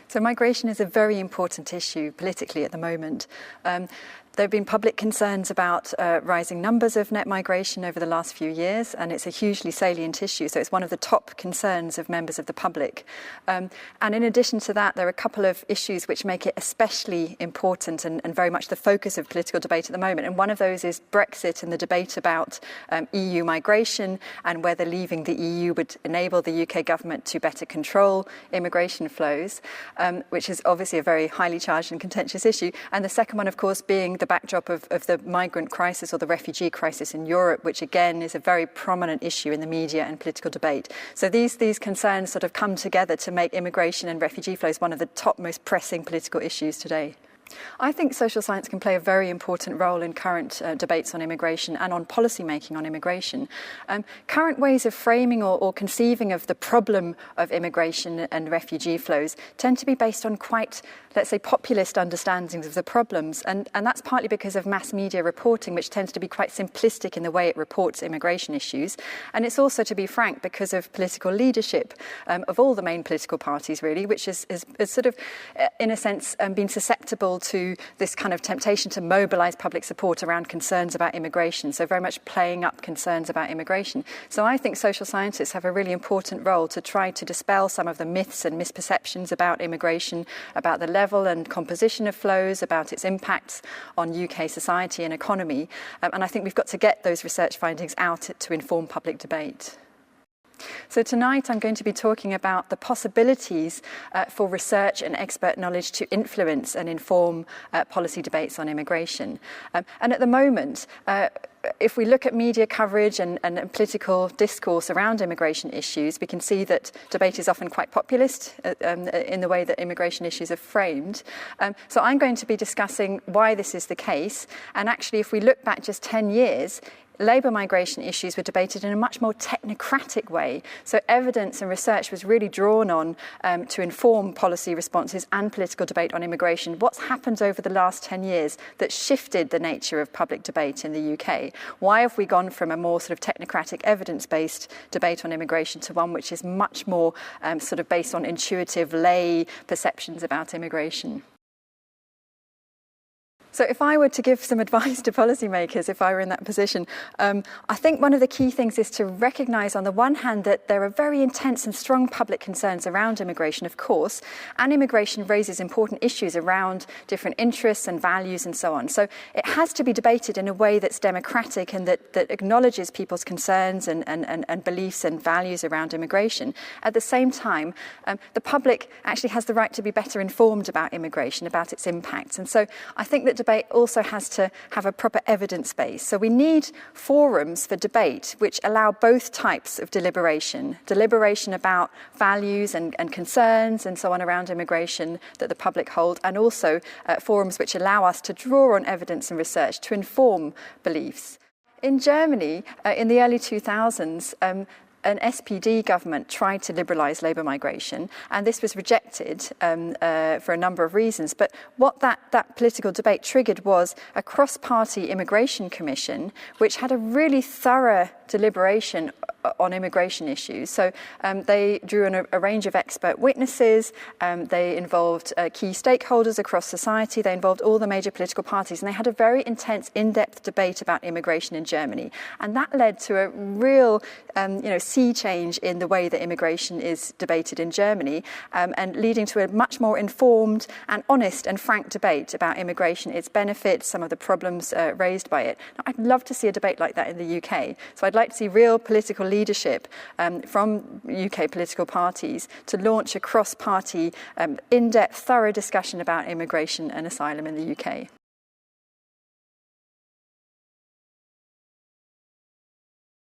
So migration is a very important issue politically at the moment. There have been public concerns about rising numbers of net migration over the last few years, and it's a hugely salient issue. So it's one of the top concerns of members of the public. And in addition to that, there are a couple of issues which make it especially important and very much the focus of political debate at the moment. And one of those is Brexit and the debate about EU migration and whether leaving the EU would enable the UK government to better control immigration flows, which is obviously a very highly charged and contentious issue. And the second one, of course, being the backdrop of the migrant crisis or the refugee crisis in Europe, which again is a very prominent issue in the media and political debate. So these concerns sort of come together to make immigration and refugee flows one of the top most pressing political issues today. I think social science can play a very important role in current debates on immigration and on policy making on immigration. Current ways of framing or conceiving of the problem of immigration and refugee flows tend to be based on quite, let's say, populist understandings of the problems. And that's partly because of mass media reporting, which tends to be quite simplistic in the way it reports immigration issues. And it's also, to be frank, because of political leadership of all the main political parties, really, which is sort of, in a sense, been susceptible to this kind of temptation to mobilise public support around concerns about immigration, so very much playing up concerns about immigration. So I think social scientists have a really important role to try to dispel some of the myths and misperceptions about immigration, about the level and composition of flows, about its impacts on UK society and economy. And I think we've got to get those research findings out to inform public debate. So tonight I'm going to be talking about the possibilities for research and expert knowledge to influence and inform policy debates on immigration. And at the moment, if we look at media coverage and political discourse around immigration issues, we can see that debate is often quite populist in the way that immigration issues are framed. So I'm going to be discussing why this is the case. And actually, if we look back just 10 years, labour migration issues were debated in a much more technocratic way. So evidence and research was really drawn on to inform policy responses and political debate on immigration. What's happened over the last 10 years that shifted the nature of public debate in the UK? Why have we gone from a more sort of technocratic evidence-based debate on immigration to one which is much more sort of based on intuitive lay perceptions about immigration? So if I were to give some advice to policymakers, if I were in that position, I think one of the key things is to recognise, on the one hand, that there are very intense and strong public concerns around immigration, of course, and immigration raises important issues around different interests and values and so on. So it has to be debated in a way that's democratic and that acknowledges people's concerns and beliefs and values around immigration. At the same time, the public actually has the right to be better informed about immigration, about its impacts. And so I think that debate also has to have a proper evidence base. So we need forums for debate which allow both types of deliberation about values and concerns and so on around immigration that the public hold, and also forums which allow us to draw on evidence and research to inform beliefs. In Germany, in the early 2000s, an SPD government tried to liberalise labour migration, and this was rejected for a number of reasons. But what that political debate triggered was a cross-party immigration commission, which had a really thorough deliberation on immigration issues. So they drew on a range of expert witnesses, they involved key stakeholders across society, they involved all the major political parties, and they had a very intense, in-depth debate about immigration in Germany. And that led to a real sea change in the way that immigration is debated in Germany, and leading to a much more informed and honest and frank debate about immigration, its benefits, some of the problems raised by it. Now, I'd love to see a debate like that in the UK. So I'd like to see real political leadership from UK political parties to launch a cross-party, in-depth, thorough discussion about immigration and asylum in the UK.